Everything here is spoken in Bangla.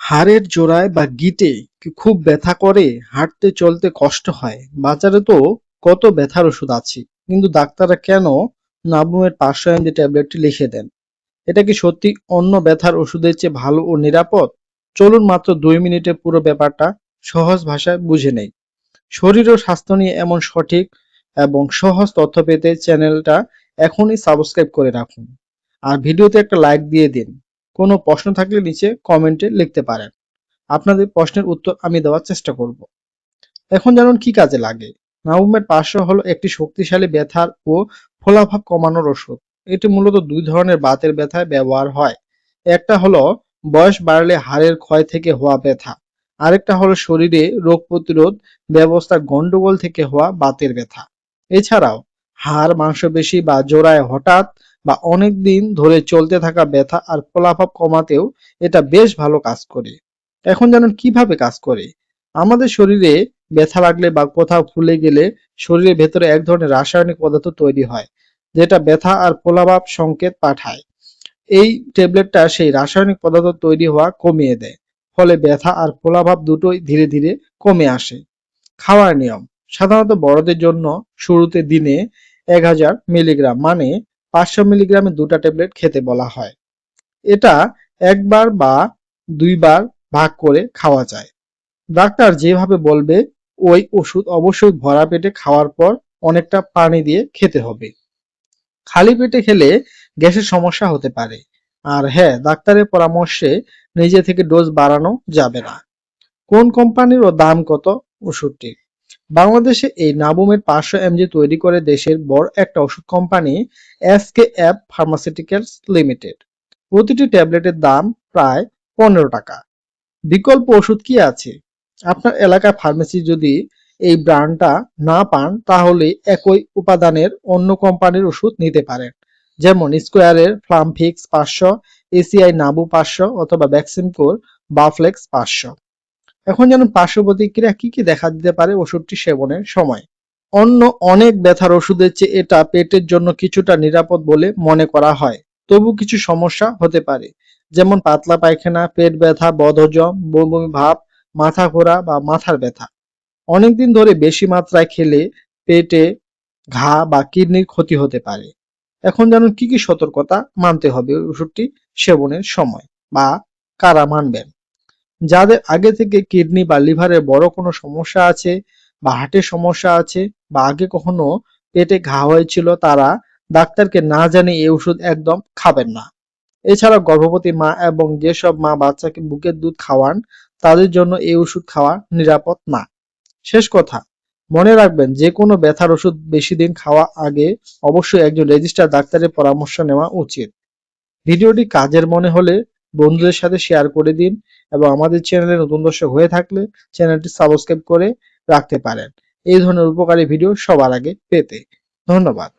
হাড়ের জোড়ায় বা গিঁটে কি খুব ব্যথা করে, হাঁটতে চলতে কষ্ট হয়? বাজারে তো কত ব্যথার ওষুধ আছে, কিন্তু ডাক্তাররা কেন নাবুমের 500 mg ট্যাবলেটটি লিখে দেন? এটা কি সত্যি অন্য ব্যথার ওষুধের চেয়ে ভালো ও নিরাপদ? চলুন মাত্র 2 মিনিটে পুরো ব্যাপারটা সহজ ভাষায় বুঝে নেই। শরীর ও স্বাস্থ্য নিয়ে এমন সঠিক এবং সহজ তথ্য পেতে চ্যানেলটা এখনই সাবস্ক্রাইব করে রাখুন। আর ভিডিওতে একটা লাইক দিয়ে দিন। কোনো প্রশ্ন থাকলে নিচে কমেন্টে লিখতে পারেন। আপনাদের প্রশ্নের উত্তর আমি দেওয়ার চেষ্টা করব। এখন জানুন কি কাজে লাগে। নাউমেট 500 হলো একটি শক্তিশালী ব্যথার ও ফোলাভাব কমানোর ওষুধ। এটি মূলত দুই ধরনের বাতের ব্যথায় ব্যবহার হয়। একটা হলো বয়স বাড়লে হাড়ের ক্ষয় থেকে হওয়া ব্যথা, আরেকটা হলো শরীরে রোগ প্রতিরোধ ব্যবস্থার গন্ডগোল থেকে হওয়া বাতের ব্যথা। এছাড়াও হাড়, মাংসপেশি বা জোড়ায় হঠাৎ বা অনেক দিন ধরে চলতে থাকা ব্যথা আর ফোলাভাব কমাতেও এটা বেশ ভালো কাজ করে। এখন জানুন কিভাবে কাজ করে। আমাদের শরীরে ব্যথা লাগলে বা কোথাও ফুলে গেলে শরীরের ভেতরে এক ধরনের রাসায়নিক পদার্থ তৈরি হয়, যেটা ব্যথা আর ফোলাভাব সংকেত পাঠায়। এই ট্যাবলেটটা সেই রাসায়নিক পদার্থ তৈরি হওয়া কমিয়ে দেয়, ফলে ব্যথা আর ফোলাভাব দুটোই ধীরে ধীরে কমে আসে। খাওয়ার নিয়ম: সাধারণত বড়দের জন্য শুরুতে দিনে 1000 মিলিগ্রাম মানে 500 মিলিগ্রামের 2টা ট্যাবলেট খেতে বলা হয়। এটা একবার বা দুইবার ভাগ করে খাওয়া যায়। ডাক্তার যেভাবে বলবে ওই ওষুধ অবশ্যই ভরা পেটে খাওয়ার পর অনেকটা পানি দিয়ে খেতে হবে। খালি পেটে খেলে গ্যাসের সমস্যা হতে পারে। আর হ্যাঁ, ডাক্তারের পরামর্শে নিজে থেকে ডোজ বাড়ানো যাবে না। কোন কোম্পানির ও দাম কত? ওষুধটি বাংলাদেশে এই নাবুমের 500 mg তৈরি করে দেশের বড় একটা ওষুধ কোম্পানি SKF ফার্মাসিউটিক্যালস লিমিটেড। প্রতিটি ট্যাবলেটের দাম প্রায় 15 টাকা। বিকল্প ওষুধ কি আছে? আপনার এলাকার ফার্মেসি যদি এই ব্র্যান্ডটা না পান, তাহলে একই উপাদানের অন্য কোম্পানির ওষুধ নিতে পারেন, যেমন স্কোয়ারের ফ্লামফিক্স 500, এসিআই নাবু 500 অথবা ভ্যাক্সিমকোর বাফলেক্স 500। এখন জানুন পার্শ্ব প্রতিক্রিয়া কি কি দেখা দিতে পারে ওষুধটি সেবনের সময়। অন্য অনেক ব্যথার ওষুধের চেয়ে এটা পেটের জন্য কিছুটা নিরাপদ বলে মনে করা হয়, তবু কিছু সমস্যা হতে পারে, যেমন পাতলা পায়খানা, পেট ব্যথা, বদহজম, বমি বমি ভাব, মাথা ঘোরা বা মাথার ব্যথা। অনেকদিন ধরে বেশি মাত্রায় খেলে পেটে ঘা বা কিডনির ক্ষতি হতে পারে। এখন জানুন কি কি সতর্কতা মানতে হবে ওষুধটি সেবনের সময়, বা কারা মানবেন। যাদের আগে থেকে কিডনি বা লিভারের বড় কোনো সমস্যা আছে, বা হার্টের সমস্যা আছে, বা আগে কখনো পেটে ঘা হয়েছিল, তারা ডাক্তারকে না জানিয়ে এই ওষুধ একদম খাবেন না। এছাড়া গর্ভবতী মা এবং যেসব মা বাচ্চাকে বুকের দুধ খাওয়ান, তাদের জন্য এই ওষুধ খাওয়া নিরাপদ না। শেষ কথা, মনে রাখবেন যে কোনো ব্যথার ওষুধ বেশি দিন খাওয়া আগে অবশ্যই একজন রেজিস্টার্ড ডাক্তারের পরামর্শ নেওয়া উচিত। ভিডিওটি কাজের মনে হলে বন্ধুদের সাথে শেয়ার করে দিন, এবং আমাদের চ্যানেলে নতুন দর্শক হয়ে থাকলে চ্যানেলটি সাবস্ক্রাইব করে রাখতে পারেন এই ধরনের উপকারী ভিডিও সবার আগে পেতে। ধন্যবাদ।